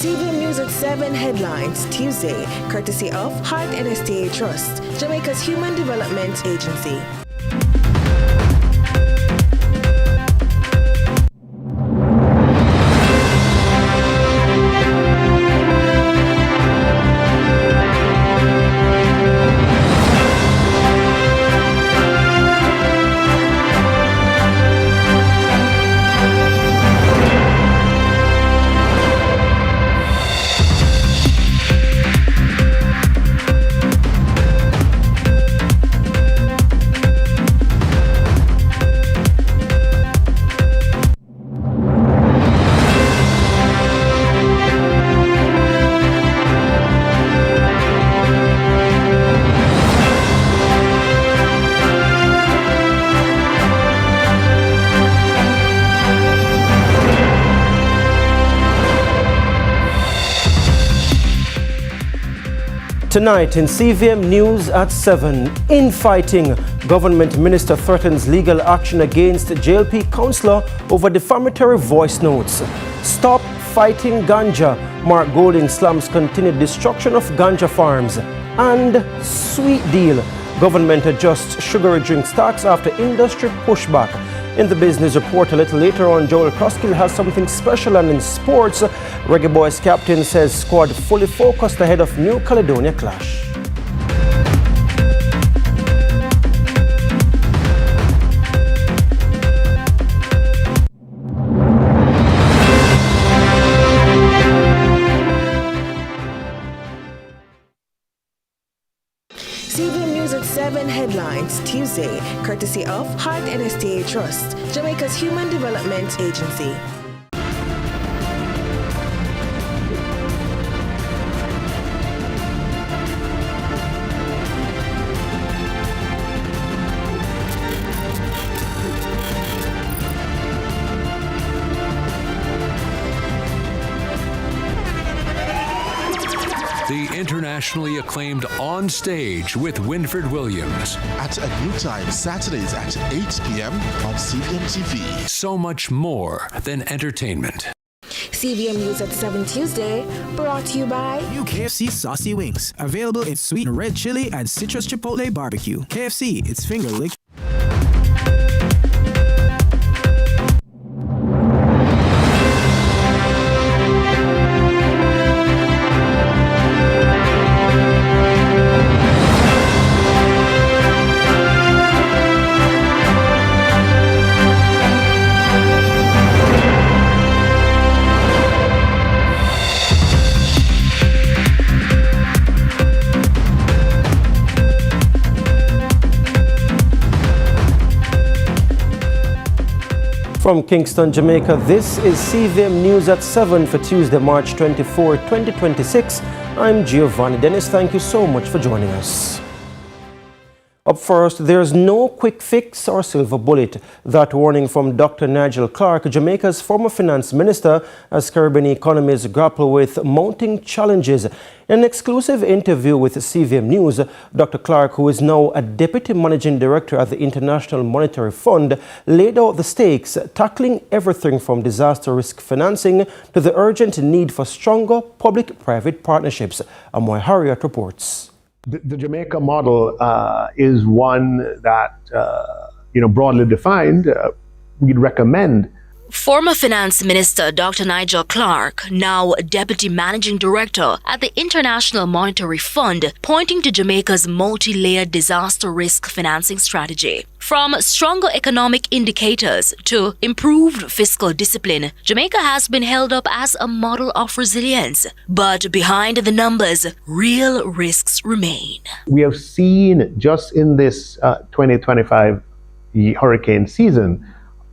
CVM News at 7 headlines Tuesday, courtesy of Heart NSTA Trust, Jamaica's Human Development Agency. Tonight in CVM News at 7, infighting. Government minister threatens legal action against JLP councillor over defamatory voice notes. Stop fighting Ganja. Mark Golding slams continued destruction of Ganja farms. And sweet deal. Government adjusts sugary drinks tax after industry pushback. In the business report a little later on, Joel Kroskill has something special, and in sports, Reggae Boys captain says squad fully focused ahead of New Caledonia clash. CVM News at 7 headlines Tuesday, courtesy of Heart NSTA Trust, Jamaica's Human Development Agency. The internationally acclaimed On Stage with Winfred Williams. At a new time, Saturdays at 8 p.m. on CVM TV. So much more than entertainment. CVM News at 7 Tuesday, brought to you by New KFC Saucy Wings. Available in sweet and red chili and citrus chipotle barbecue. KFC, it's finger lick. From Kingston, Jamaica, this is CVM News at 7 for Tuesday, March 24, 2026. I'm Giovanni Dennis. Thank you so much for joining us. Up first, there's no quick fix or silver bullet. That warning from Dr. Nigel Clark, Jamaica's former finance minister, as Caribbean economies grapple with mounting challenges. In an exclusive interview with CVM News, Dr. Clark, who is now a deputy managing director at the International Monetary Fund, laid out the stakes, tackling everything from disaster risk financing to the urgent need for stronger public-private partnerships. Amoy Harriet reports. The Jamaica model is one that, broadly defined, we'd recommend. Former Finance Minister Dr. Nigel Clark, now Deputy Managing Director at the International Monetary Fund, pointing to Jamaica's multi-layered disaster risk financing strategy. From stronger economic indicators to improved fiscal discipline, Jamaica has been held up as a model of resilience. But behind the numbers, real risks remain. We have seen just in this 2025 hurricane season,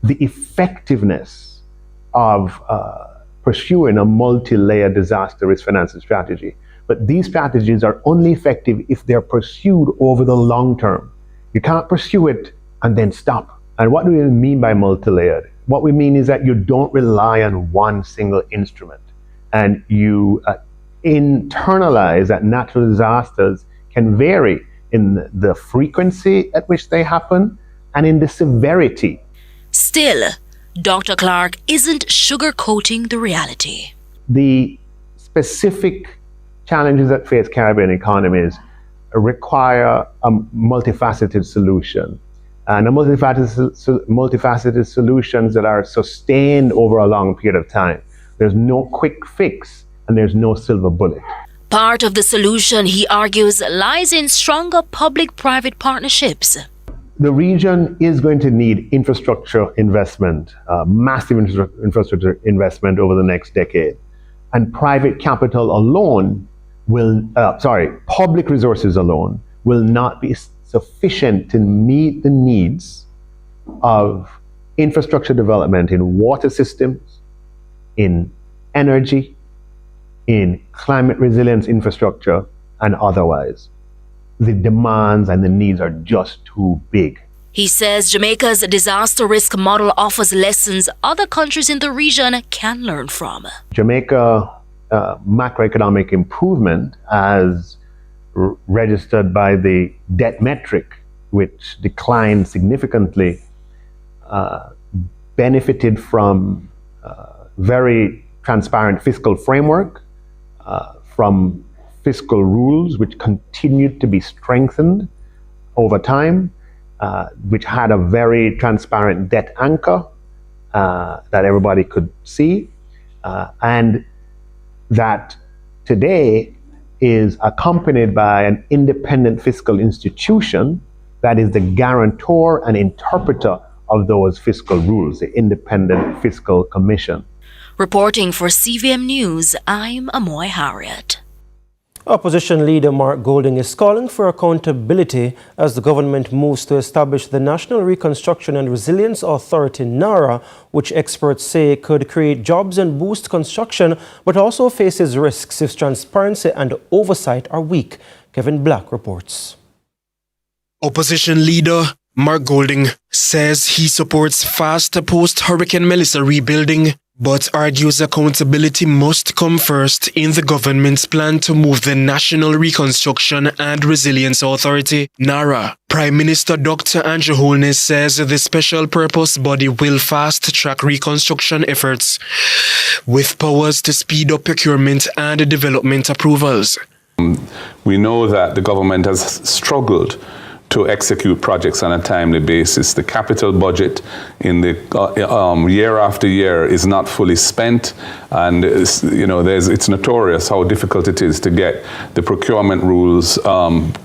the effectiveness of pursuing a multi-layer disaster risk financing strategy. But these strategies are only effective if they're pursued over the long term. You can't pursue it and then stop. And what do we mean by multi-layered? What we mean is that you don't rely on one single instrument, and you internalize that natural disasters can vary in the frequency at which they happen and in the severity. Still, Dr. Clark isn't sugarcoating the reality. The specific challenges that face Caribbean economies require a multifaceted solution. And a multifaceted solutions that are sustained over a long period of time. There's no quick fix and there's no silver bullet. Part of the solution, he argues, lies in stronger public-private partnerships. The region is going to need infrastructure investment, massive infrastructure investment over the next decade. And private capital alone public resources alone will not be sufficient to meet the needs of infrastructure development in water systems, in energy, in climate resilience infrastructure, and otherwise. The demands and the needs are just too big. He says Jamaica's disaster risk model offers lessons other countries in the region can learn from. Jamaica macroeconomic improvement as registered by the debt metric, which declined significantly, benefited from very transparent fiscal framework, from fiscal rules which continued to be strengthened over time, which had a very transparent debt anchor that everybody could see, and that today is accompanied by an independent fiscal institution that is the guarantor and interpreter of those fiscal rules, the Independent Fiscal Commission. Reporting for CVM News, I'm Amoy Harriet. Opposition leader Mark Golding is calling for accountability as the government moves to establish the National Reconstruction and Resilience Authority, NARA, which experts say could create jobs and boost construction, but also faces risks if transparency and oversight are weak. Kevin Black reports. Opposition leader Mark Golding says he supports fast post-Hurricane Melissa rebuilding, but argues accountability must come first in the government's plan to move the National Reconstruction and Resilience Authority, NARA. Prime Minister Dr. Andrew Holness says the special purpose body will fast-track reconstruction efforts with powers to speed up procurement and development approvals. We know that the government has struggled to execute projects on a timely basis. The capital budget in the year after year is not fully spent, and it's notorious how difficult it is to get the procurement rules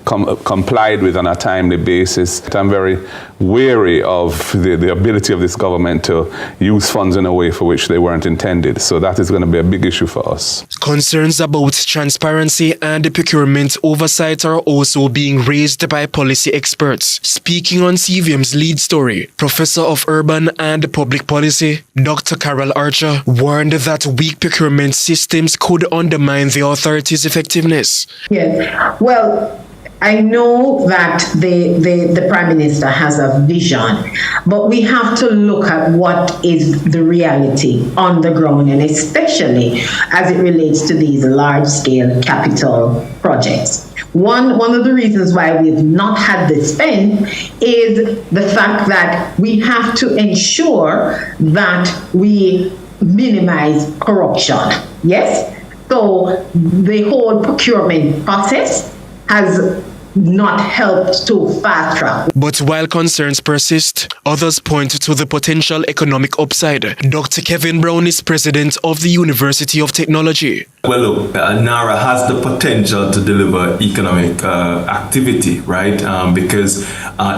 complied with on a timely basis. I'm very wary of the ability of this government to use funds in a way for which they weren't intended. So that is going to be a big issue for us. Concerns about transparency and procurement oversight are also being raised by policy experts. Speaking on CVM's lead story, Professor of Urban and Public Policy, Dr. Carol Archer, warned that weak procurement systems could undermine the authority's effectiveness. Yes, well, I know that the Prime Minister has a vision, but we have to look at what is the reality on the ground, and especially as it relates to these large-scale capital projects. One of the reasons why we've not had this spend is the fact that we have to ensure that we minimize corruption. Yes? So the whole procurement process has not helped to fast track. But while concerns persist, others point to the potential economic upside. Dr. Kevin Brown is president of the University of Technology. Well, look, NARA has the potential to deliver economic activity, right? Because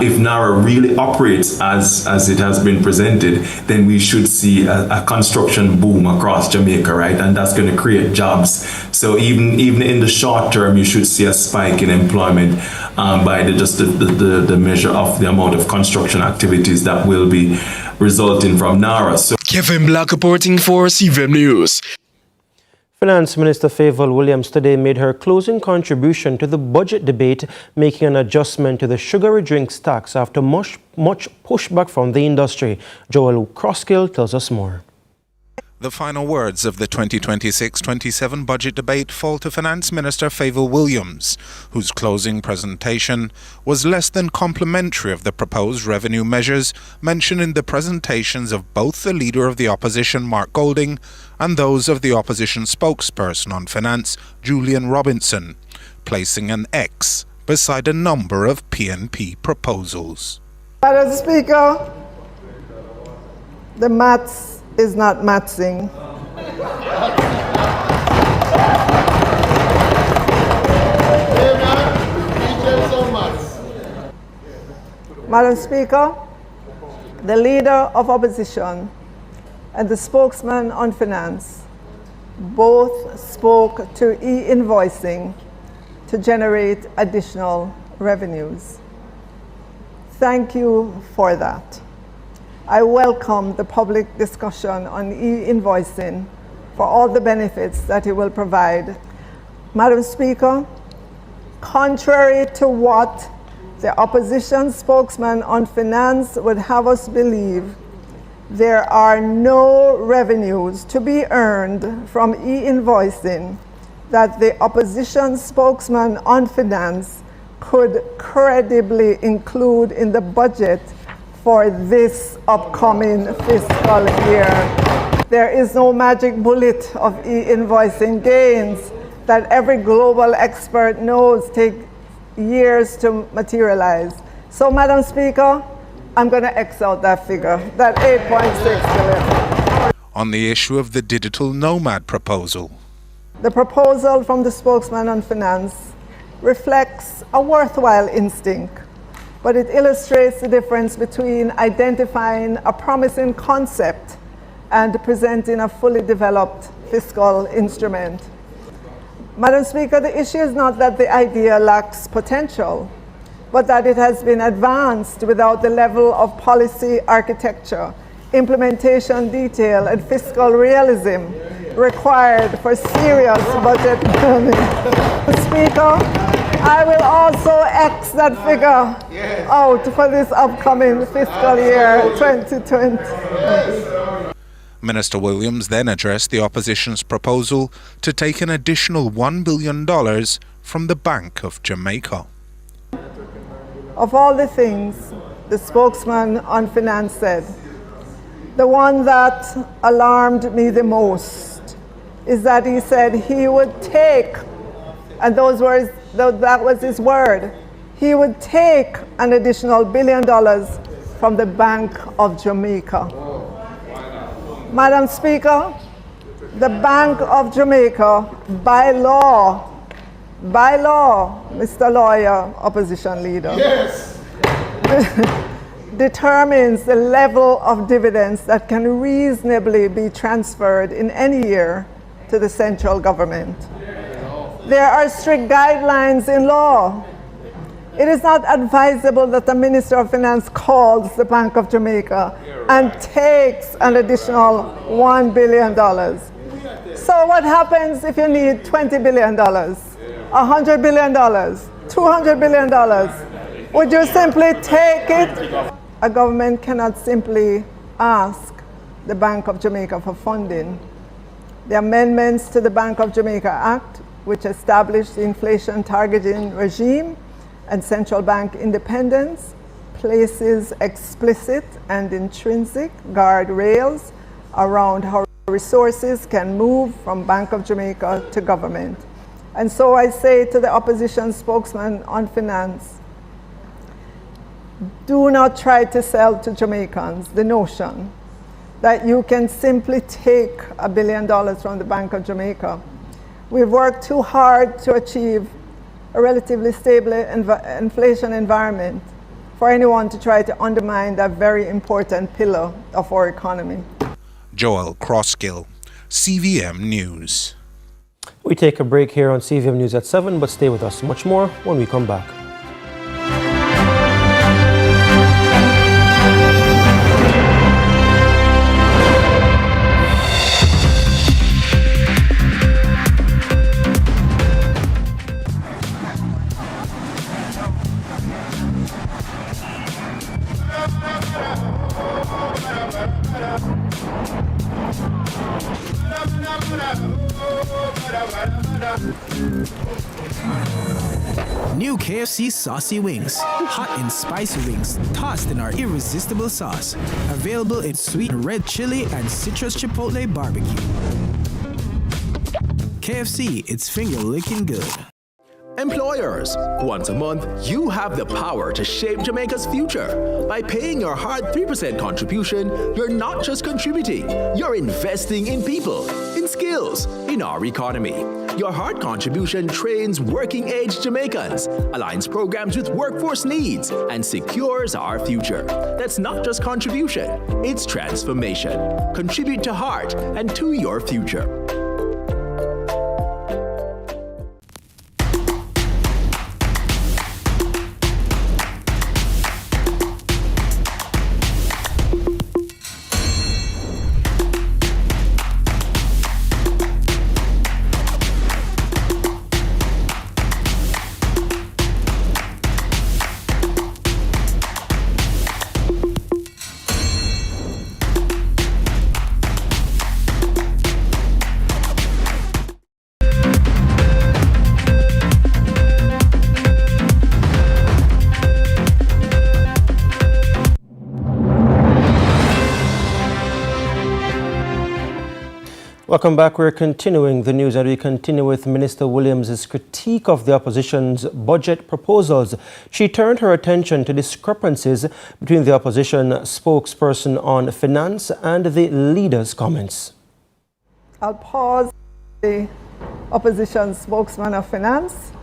if NARA really operates as it has been presented, then we should see a construction boom across Jamaica, right? And that's going to create jobs. So even in the short term, you should see a spike in employment by the measure of the amount of construction activities that will be resulting from NARA. So Kevin Black reporting for CVM News. Finance Minister Favour Williams today made her closing contribution to the budget debate, making an adjustment to the sugary drinks tax after much pushback from the industry. Joel Crosskill tells us more. The final words of the 2026-27 budget debate fall to Finance Minister Favour Williams, whose closing presentation was less than complimentary of the proposed revenue measures mentioned in the presentations of both the Leader of the Opposition, Mark Golding, and those of the Opposition spokesperson on finance, Julian Robinson, placing an X beside a number of PNP proposals. Madam Speaker, the maths is not matching. Madam Speaker, the Leader of Opposition and the spokesman on finance both spoke to e-invoicing to generate additional revenues. Thank you for that. I welcome the public discussion on e-invoicing for all the benefits that it will provide. Madam Speaker, contrary to what the opposition spokesman on finance would have us believe, there are no revenues to be earned from e-invoicing that the opposition spokesman on finance could credibly include in the budget for this upcoming fiscal year. There is no magic bullet of e-invoicing gains that every global expert knows take years to materialize. So, Madam Speaker, I'm going to X out that figure, that 8.6 billion. On the issue of the digital nomad proposal. The proposal from the spokesman on finance reflects a worthwhile instinct, but it illustrates the difference between identifying a promising concept and presenting a fully developed fiscal instrument. Madam Speaker, the issue is not that the idea lacks potential, but that it has been advanced without the level of policy architecture, implementation detail, and fiscal realism required for serious budget planning. Speaker, I will also X that figure out for this upcoming fiscal year 2020. Minister Williams then addressed the opposition's proposal to take an additional $1 billion from the Bank of Jamaica. Of all the things the spokesman on finance said, the one that alarmed me the most is that he said he would take, and that was his word, he would take an additional $1 billion from the Bank of Jamaica. Madam Speaker, the Bank of Jamaica, by law, Mr. Lawyer, opposition leader, yes, determines the level of dividends that can reasonably be transferred in any year to the central government. There are strict guidelines in law. It is not advisable that the Minister of Finance calls the Bank of Jamaica and takes an additional $1 billion. So what happens if you need $20 billion, $100 billion, $200 billion? Would you simply take it? A government cannot simply ask the Bank of Jamaica for funding. The amendments to the Bank of Jamaica Act, which established the inflation targeting regime and central bank independence, places explicit and intrinsic guardrails around how resources can move from Bank of Jamaica to government. And so I say to the opposition spokesman on finance, do not try to sell to Jamaicans the notion that you can simply take $1 billion from the Bank of Jamaica. We've worked too hard to achieve a relatively stable inflation environment for anyone to try to undermine that very important pillar of our economy. Joel Crosskill, CVM News. We take a break here on CVM News at 7, but stay with us. Much more when we come back. New KFC Saucy Wings. Hot and spicy wings tossed in our irresistible sauce. Available in sweet red chili and citrus chipotle barbecue. KFC, it's finger-licking good. Employers, once a month, you have the power to shape Jamaica's future. By paying your hard 3% contribution, you're not just contributing, you're investing in people, in skills, in our economy. Your hard contribution trains working-age Jamaicans, aligns programs with workforce needs, and secures our future. That's not just contribution, it's transformation. Contribute to heart and to your future. Welcome back. We're continuing the news and we continue with Minister Williams' critique of the opposition's budget proposals. She turned her attention to discrepancies between the opposition spokesperson on finance and the leader's comments. I'll pause the opposition spokesman of finance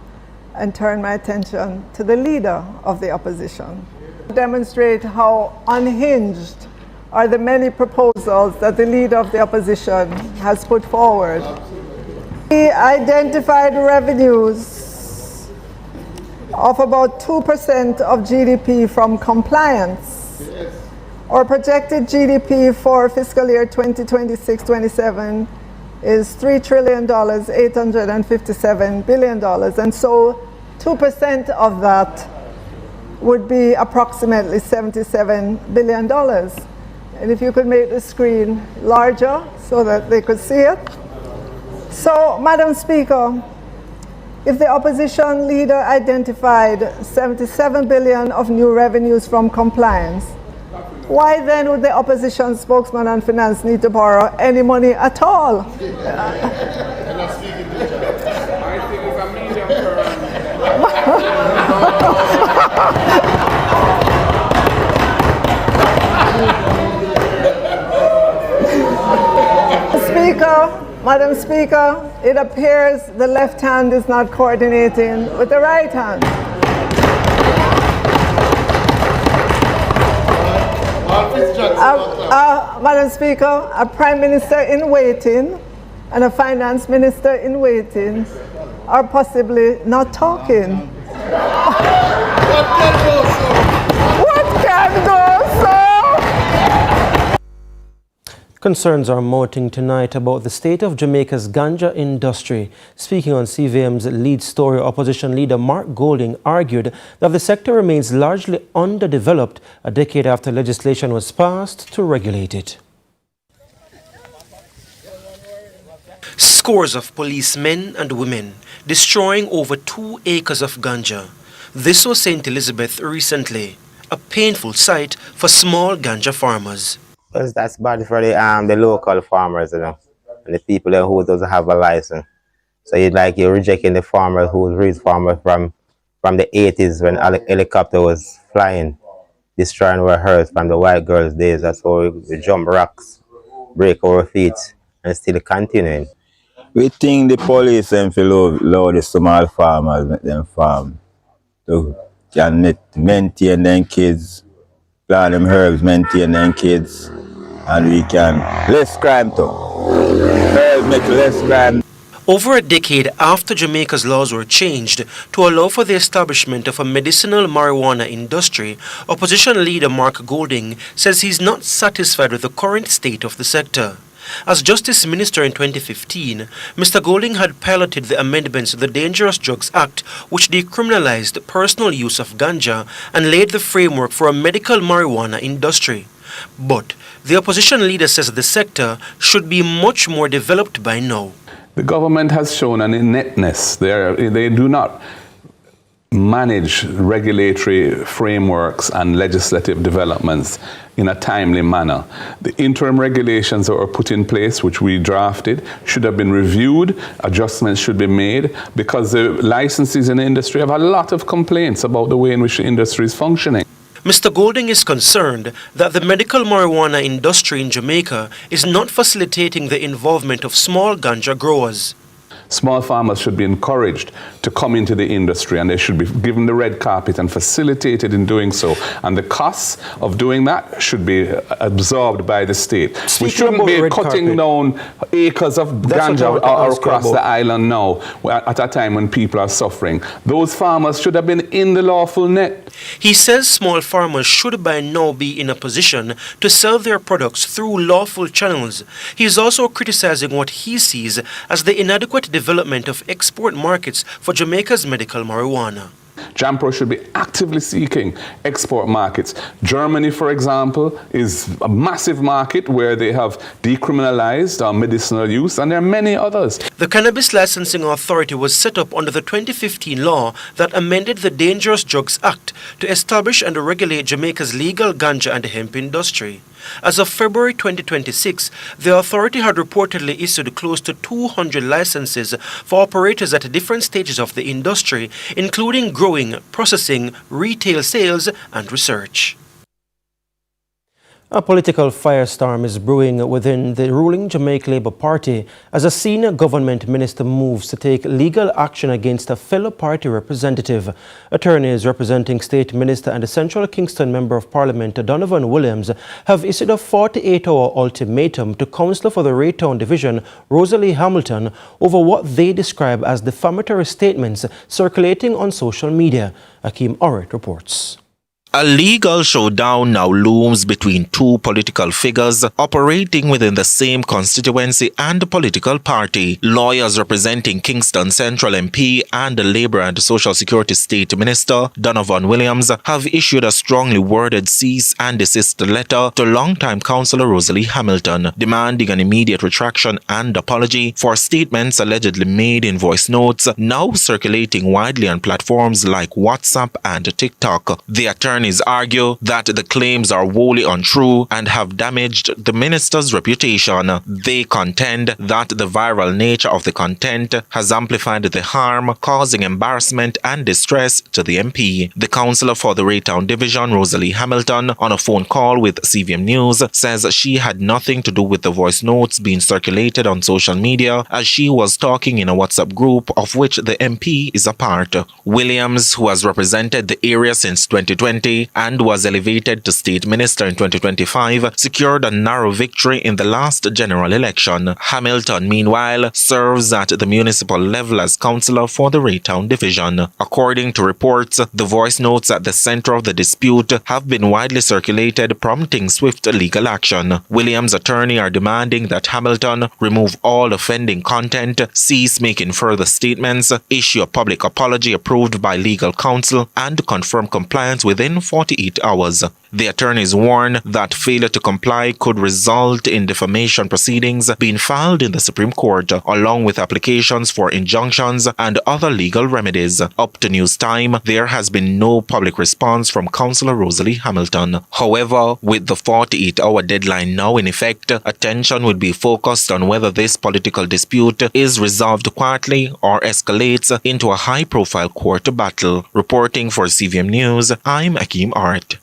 and turn my attention to the leader of the opposition. Demonstrate how unhinged are the many proposals that the leader of the opposition has put forward. He identified revenues of about 2% of GDP from compliance. Our projected GDP for fiscal year 2026-27 is $3 trillion, $857 billion, and so 2% of that would be approximately $77 billion. And if you could make the screen larger so that they could see it. So, Madam Speaker, if the opposition leader identified $77 billion of new revenues from compliance, why then would the opposition spokesman on finance need to borrow any money at all? I think it's a medium Madam Speaker, it appears the left hand is not coordinating with the right hand. Madam Speaker, a Prime Minister in waiting and a Finance Minister in waiting are possibly not talking. What can go so? Concerns are mounting tonight about the state of Jamaica's ganja industry. Speaking on CVM's lead story, opposition leader Mark Golding argued that the sector remains largely underdeveloped a decade after legislation was passed to regulate it. Scores of policemen and women destroying over 2 acres of ganja. This was St. Elizabeth recently, a painful sight for small ganja farmers. Because that's bad for the local farmers, you know, and the people who doesn't have a license. So you're rejecting the farmers who raised farmers from the 80s when helicopter was flying, destroying our herds from the white girls' days. That's how we jump rocks, break our feet, and still continuing. We think the police them feel low the small farmers, make them farm to can maintain them kids, plant them herbs, maintain them kids. And we can less crime too. Make less crime. Over a decade after Jamaica's laws were changed to allow for the establishment of a medicinal marijuana industry, opposition leader Mark Golding says he's not satisfied with the current state of the sector. As Justice Minister in 2015, Mr. Golding had piloted the amendments to the Dangerous Drugs Act, which decriminalized personal use of ganja and laid the framework for a medical marijuana industry. But the opposition leader says the sector should be much more developed by now. The government has shown an ineptness. They do not manage regulatory frameworks and legislative developments in a timely manner. The interim regulations that were put in place, which we drafted, should have been reviewed, adjustments should be made, because the licensees in the industry have a lot of complaints about the way in which the industry is functioning. Mr. Golding is concerned that the medical marijuana industry in Jamaica is not facilitating the involvement of small ganja growers. Small farmers should be encouraged to come into the industry, and they should be given the red carpet and facilitated in doing so. And the costs of doing that should be absorbed by the state. We shouldn't be cutting down acres of ganja across the island now at a time when people are suffering. Those farmers should have been in the lawful net. He says small farmers should by now be in a position to sell their products through lawful channels. He is also criticizing what he sees as the inadequate development of export markets for Jamaica's medical marijuana. Jampro should be actively seeking export markets. Germany, for example, is a massive market where they have decriminalized medicinal use, and there are many others. The Cannabis Licensing Authority was set up under the 2015 law that amended the Dangerous Drugs Act to establish and regulate Jamaica's legal ganja and hemp industry. As of February 2026, the authority had reportedly issued close to 200 licenses for operators at different stages of the industry, including growing, processing, retail sales, and research. A political firestorm is brewing within the ruling Jamaica Labour Party as a senior government minister moves to take legal action against a fellow party representative. Attorneys representing State Minister and the Central Kingston Member of Parliament Donovan Williams have issued a 48-hour ultimatum to Councillor for the Raytown Division Rosalie Hamilton over what they describe as defamatory statements circulating on social media. Akeem Orrit reports. A legal showdown now looms between two political figures operating within the same constituency and political party. Lawyers representing Kingston Central MP and the Labour and Social Security State Minister Donovan Williams have issued a strongly worded cease and desist letter to longtime councillor Rosalie Hamilton, demanding an immediate retraction and apology for statements allegedly made in voice notes now circulating widely on platforms like WhatsApp and TikTok. The attorneys argue that the claims are wholly untrue and have damaged the minister's reputation. They contend that the viral nature of the content has amplified the harm, causing embarrassment and distress to the MP. The councillor for the Raytown Division, Rosalie Hamilton, on a phone call with CVM News, says she had nothing to do with the voice notes being circulated on social media, as she was talking in a WhatsApp group of which the MP is a part. Williams, who has represented the area since 2020, and was elevated to State Minister in 2025, secured a narrow victory in the last general election. Hamilton, meanwhile, serves at the municipal level as councillor for the Raytown Division. According to reports, the voice notes at the centre of the dispute have been widely circulated, prompting swift legal action. Williams' attorney are demanding that Hamilton remove all offending content, cease making further statements, issue a public apology approved by legal counsel, and confirm compliance within 48 hours. The attorneys warn that failure to comply could result in defamation proceedings being filed in the Supreme Court, along with applications for injunctions and other legal remedies. Up to news time, there has been no public response from Councillor Rosalie Hamilton. However, with the 48-hour deadline now in effect, attention would be focused on whether this political dispute is resolved quietly or escalates into a high-profile court battle. Reporting for CVM News, I'm Akeem Orrit.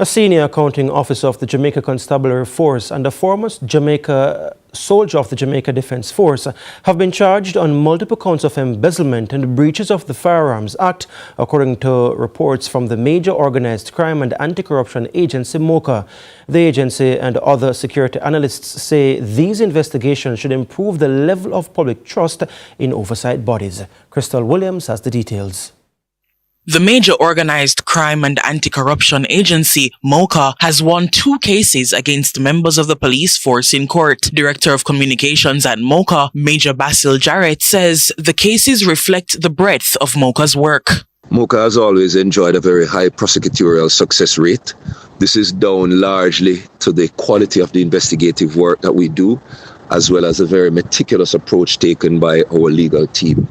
A senior accounting officer of the Jamaica Constabulary Force and a former soldier of the Jamaica Defence Force have been charged on multiple counts of embezzlement and breaches of the Firearms Act, according to reports from the major organised crime and anti-corruption agency MOCA. The agency and other security analysts say these investigations should improve the level of public trust in oversight bodies. Crystal Williams has the details. The major organized crime and anti-corruption agency, MOCA, has won 2 cases against members of the police force in court. Director of Communications at MOCA, Major Basil Jarrett, says the cases reflect the breadth of MOCA's work. MOCA has always enjoyed a very high prosecutorial success rate. This is down largely to the quality of the investigative work that we do as well as a very meticulous approach taken by our legal team.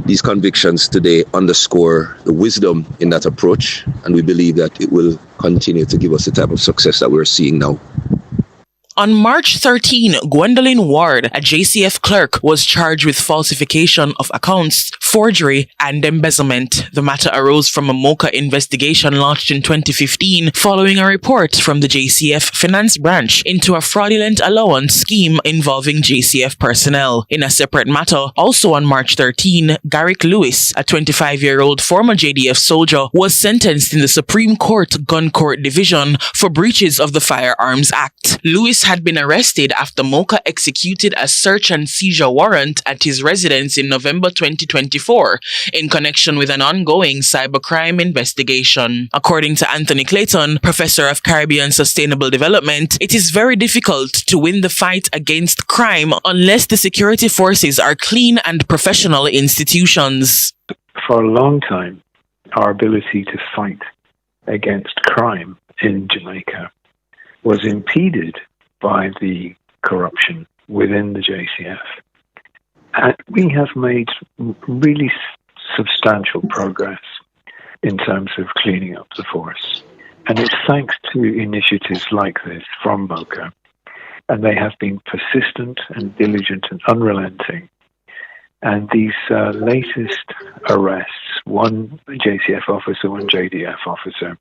These convictions today underscore the wisdom in that approach, and we believe that it will continue to give us the type of success that we're seeing now. On March 13, Gwendolyn Ward, a JCF clerk, was charged with falsification of accounts, forgery, and embezzlement. The matter arose from a MOCA investigation launched in 2015 following a report from the JCF finance branch into a fraudulent allowance scheme involving JCF personnel. In a separate matter, also on March 13, Garrick Lewis, a 25-year-old former JDF soldier, was sentenced in the Supreme Court Gun Court Division for breaches of the Firearms Act. Lewis had been arrested after MOCA executed a search and seizure warrant at his residence in November 2024 in connection with an ongoing cybercrime investigation. According to Anthony Clayton, professor of Caribbean Sustainable Development, it is very difficult to win the fight against crime unless the security forces are clean and professional institutions. For a long time, our ability to fight against crime in Jamaica was impeded by the corruption within the JCF. And we have made really substantial progress in terms of cleaning up the force. And it's thanks to initiatives like this from MOCA. And they have been persistent and diligent and unrelenting. And these latest arrests, one JCF officer, one JDF officer,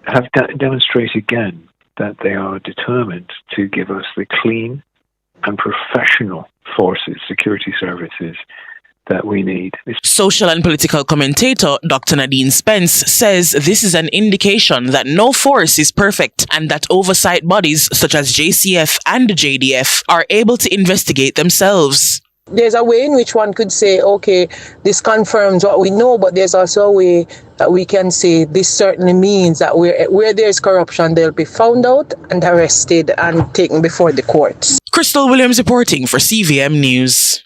have demonstrated again that they are determined to give us the clean and professional forces, security services that we need. Social and political commentator Dr. Nadine Spence says this is an indication that no force is perfect and that oversight bodies such as JCF and JDF are able to investigate themselves. There's a way in which one could say, okay, this confirms what we know, but there's also a way that we can say this certainly means that where there's corruption, they'll be found out and arrested and taken before the courts. Crystal Williams reporting for CVM News.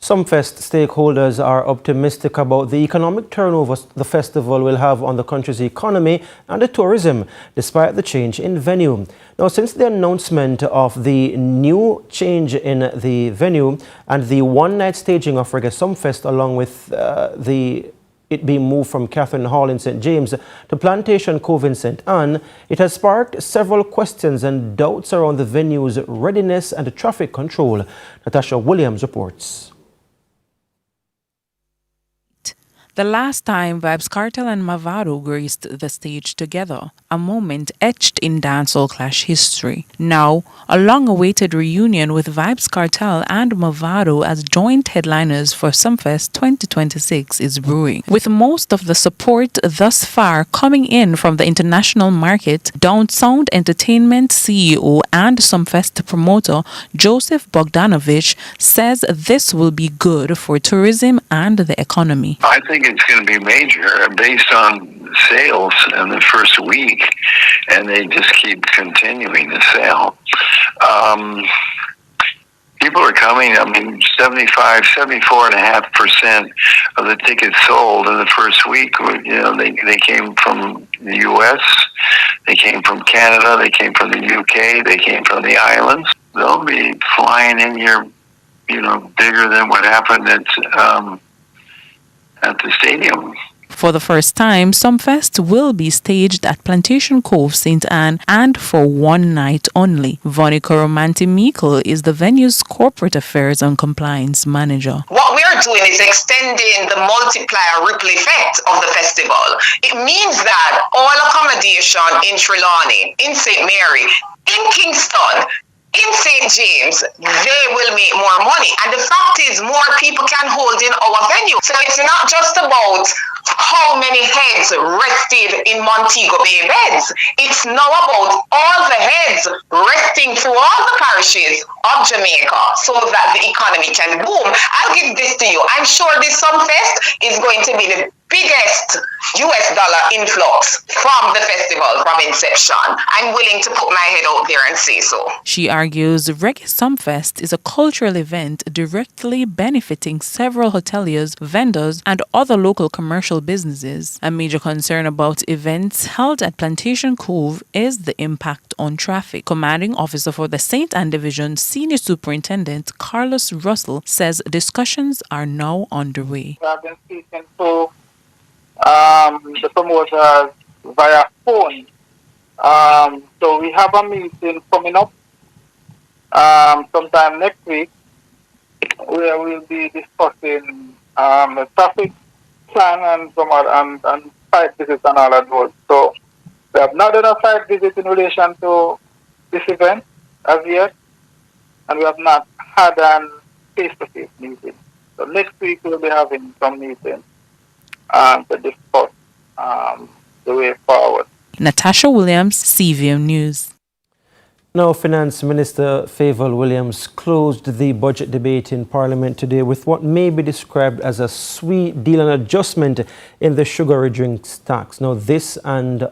Sumfest stakeholders are optimistic about the economic turnover the festival will have on the country's economy and the tourism, despite the change in venue. Now, since the announcement of the new change in the venue and the one-night staging of Reggae Sumfest, along with it being moved from Catherine Hall in St. James to Plantation Cove in St. Anne, it has sparked several questions and doubts around the venue's readiness and traffic control. Natasha Williams reports. The last time Vybz Kartel and Mavado graced the stage together, a moment etched in dancehall clash history. Now, a long-awaited reunion with Vybz Kartel and Mavado as joint headliners for Sumfest 2026 is brewing. With most of the support thus far coming in from the international market, Down Sound Entertainment CEO and Sumfest promoter Joseph Bogdanovich says this will be good for tourism and the economy. I think it's going to be major based on sales in the first week, and they just keep continuing to sell. People are coming. I mean, 74.5% of the tickets sold in the first week. You know, they came from the U.S., they came from Canada, they came from the U.K., they came from the islands. They'll be flying in here, you know, bigger than what happened at the stadium. For the first time, Sumfest will be staged at Plantation Cove, St. Anne, and for one night only. Vonnie Koromanti Meikle is the venue's corporate affairs and compliance manager. What we are doing is extending the multiplier ripple effect of the festival. It means that all accommodation in Trelawney, in St. Mary, in Kingston, in St. James, they will make more money. And the fact is, more people can hold in our venue. So it's not just about how many heads rested in Montego Bay beds. It's now about all the heads resting through all the parishes of Jamaica so that the economy can boom. I'll give this to you. I'm sure this Sumfest is going to be the biggest US dollar influx from the festival from inception. I'm willing to put my head out there and say so. She argues Reggae Sumfest is a cultural event directly benefiting several hoteliers, vendors, and other local commercial local businesses. A major concern about events held at Plantation Cove is the impact on traffic. Commanding officer for the St. Anne Division, Senior Superintendent Carlos Russell, says discussions are now underway. We have been speaking to the promoters via phone. So we have a meeting coming up sometime next week where we'll be discussing the traffic plan and some other and site visits and all of those. So we have not done a site visit in relation to this event as yet, and we have not had a face-to-face meeting. So next week we'll be having some meetings to discuss the way forward. Natasha Williams, CVM News. Now, Finance Minister Favour Williams closed the budget debate in Parliament today with what may be described as a sweet deal and adjustment in the sugary drinks tax. Now, this and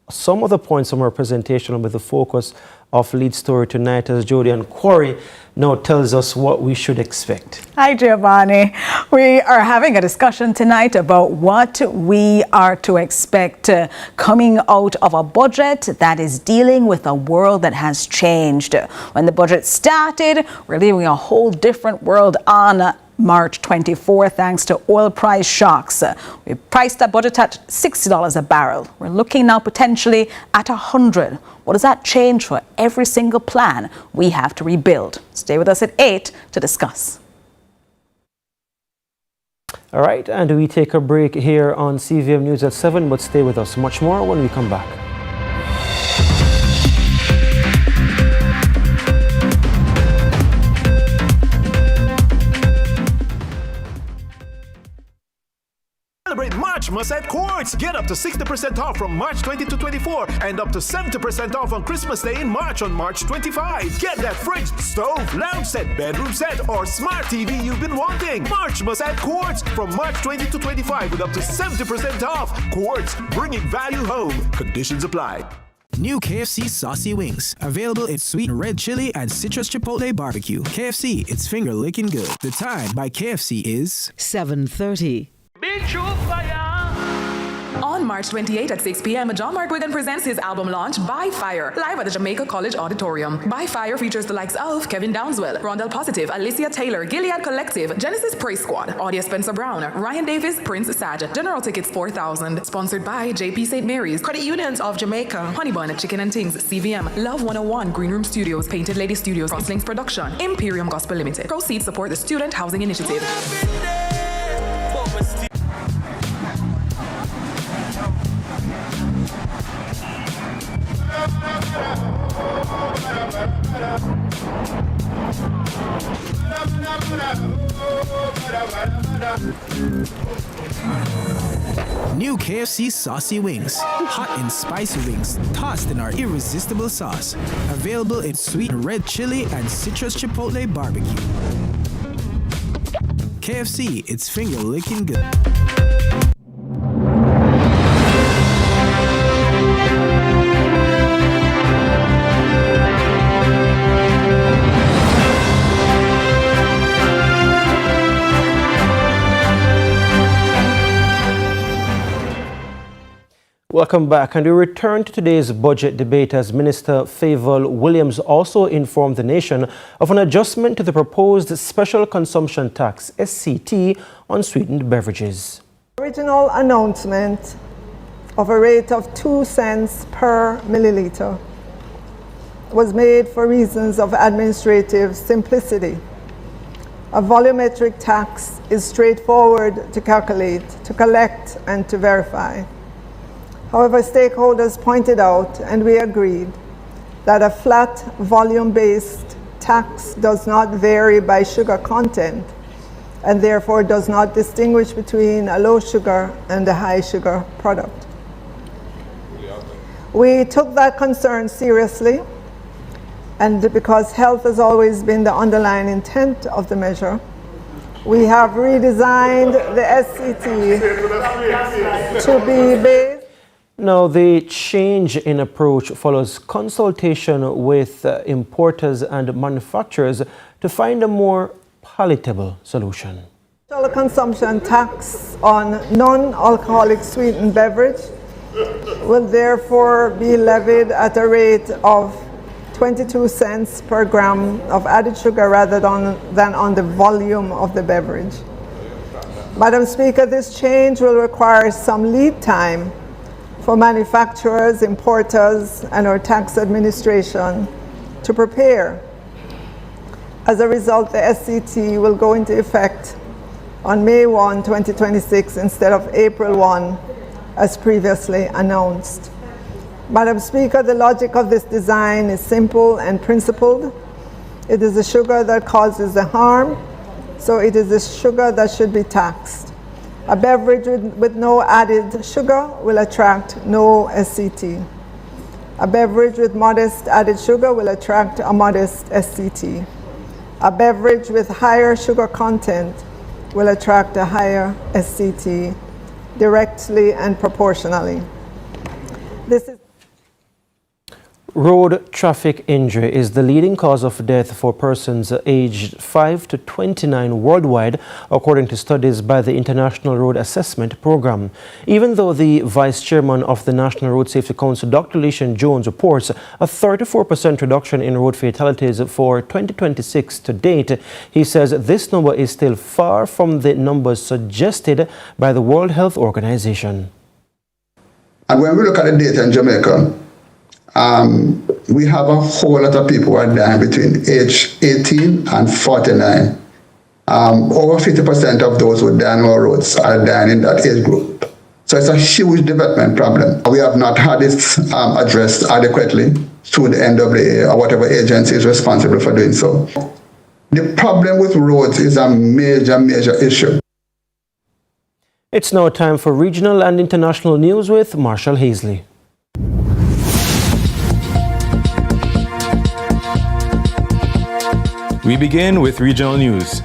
some of the points from our presentation will be the focus of lead story tonight as Jody and Quarry now tells us what we should expect. Hi, Giovanni. We are having a discussion tonight about what we are to expect coming out of a budget that is dealing with a world that has changed. When the budget started, we're leaving a whole different world on March 24 thanks to oil price shocks. We priced that budget at $60 a barrel. We're looking now potentially at $100. What does that change for every single plan we have to rebuild? Stay with us at 8 to discuss. All right, and we take a break here on CVM News at 7, but stay with us. Much more when we come back. Celebrate Marchmas at Quartz. Get up to 60% off from March 20 to 24 and up to 70% off on Christmas Day in March on March 25. Get that fridge, stove, lounge set, bedroom set, or smart TV you've been wanting. Marchmas at Quartz from March 20 to 25 with up to 70% off. Quartz, bringing value home. Conditions apply. New KFC Saucy Wings. Available in sweet red chili and citrus chipotle barbecue. KFC, it's finger licking good. The time by KFC is 7:30. On March 28 at 6 p.m., John Mark Wigan presents his album launch, By Fire, live at the Jamaica College Auditorium. By Fire features the likes of Kevin Downswell, Rondell Positive, Alicia Taylor, Gilead Collective, Genesis Praise Squad, Audia Spencer Brown, Ryan Davis, Prince Saj. General tickets $4,000. Sponsored by JP St. Mary's, Credit Unions of Jamaica, Honey Bun, Chicken and Things, CVM, Love 101, Green Room Studios, Painted Lady Studios, Crosslinks Production, Imperium Gospel Limited. Proceeds support the Student Housing Initiative. New KFC Saucy Wings. Hot and spicy wings, tossed in our irresistible sauce. Available in sweet red chili and citrus chipotle barbecue. KFC, it's finger licking good. Welcome back, and we return to today's budget debate as Minister Favour Williams also informed the nation of an adjustment to the proposed Special Consumption Tax, SCT, on sweetened beverages. The original announcement of a rate of 2 cents per milliliter was made for reasons of administrative simplicity. A volumetric tax is straightforward to calculate, to collect, and to verify. However, stakeholders pointed out, and we agreed, that a flat volume-based tax does not vary by sugar content and therefore does not distinguish between a low sugar and a high sugar product. We took that concern seriously, and because health has always been the underlying intent of the measure, we have redesigned the SCT to be based. Now, the change in approach follows consultation with importers and manufacturers to find a more palatable solution. Consumption tax on non-alcoholic sweetened beverage will therefore be levied at a rate of 22 cents per gram of added sugar rather than on the volume of the beverage. Madam Speaker, this change will require some lead time for manufacturers, importers, and our tax administration to prepare. As a result, the SCT will go into effect on May 1, 2026 instead of April 1, as previously announced. Madam Speaker, the logic of this design is simple and principled. It is the sugar that causes the harm, so it is the sugar that should be taxed. A beverage with no added sugar will attract no SCT. A beverage with modest added sugar will attract a modest SCT. A beverage with higher sugar content will attract a higher SCT directly and proportionally. This is Road traffic injury is the leading cause of death for persons aged 5 to 29 worldwide, according to studies by the International Road Assessment Program. Even though the Vice Chairman of the National Road Safety Council, Dr. Leishan Jones, reports a 34% reduction in road fatalities for 2026 to date, he says this number is still far from the numbers suggested by the World Health Organization. And when we look at the data in Jamaica, we have a whole lot of people who are dying between age 18 and 49. Over 50% of those who die on our roads are dying in that age group. So it's a huge development problem. We have not had it addressed adequately through the NAA or whatever agency is responsible for doing so. The problem with roads is a major issue. It's now time for regional and international news with Marshall Hazley. We begin with regional news.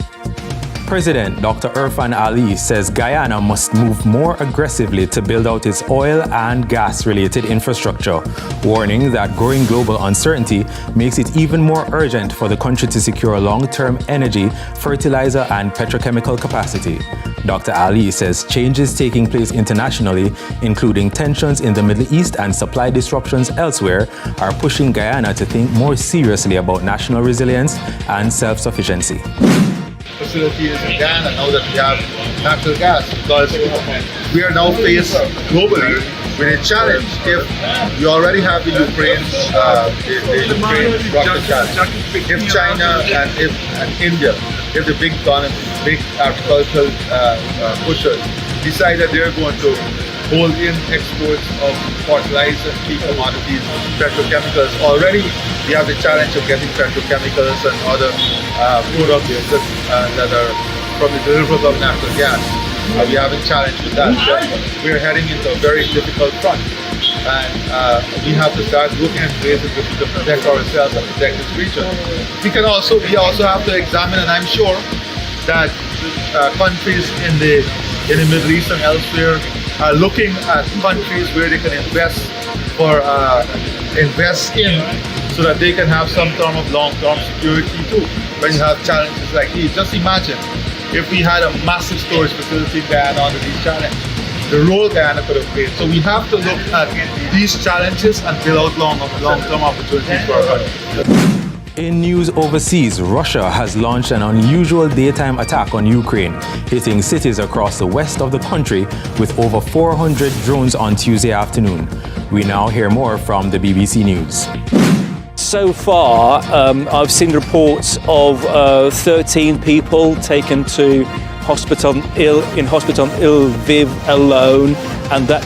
President Dr. Irfan Ali says Guyana must move more aggressively to build out its oil and gas-related infrastructure, warning that growing global uncertainty makes it even more urgent for the country to secure long-term energy, fertilizer, and petrochemical capacity. Dr. Ali says changes taking place internationally, including tensions in the Middle East and supply disruptions elsewhere, are pushing Guyana to think more seriously about national resilience and self-sufficiency. Facilities in Guyana now that we have natural gas, because we are now faced globally with a challenge. If you already have the Ukraine-Russia challenge, if China and India, if the big agricultural pushers decide that they're going to hold in exports of fertilizer, key commodities, petrochemicals, already we have the challenge of getting petrochemicals and other products that are from the deliverers of natural gas. We have a challenge with that. We're heading into a very difficult front, and we have to start looking at ways in which to protect ourselves and protect this region. We also have to examine, and I'm sure that countries in the Middle East and elsewhere are looking at countries where they can invest in so that they can have some form of long-term security too. When you have challenges like these, just imagine if we had a massive storage facility in Guyana under these challenges, the role Guyana could have played. So we have to look at these challenges and build out long-term opportunities for our country. In news overseas, Russia has launched an unusual daytime attack on Ukraine, hitting cities across the west of the country with over 400 drones on Tuesday afternoon. We now hear more from the BBC News. So far, I've seen reports of 13 people taken to hospital in Lviv alone, and that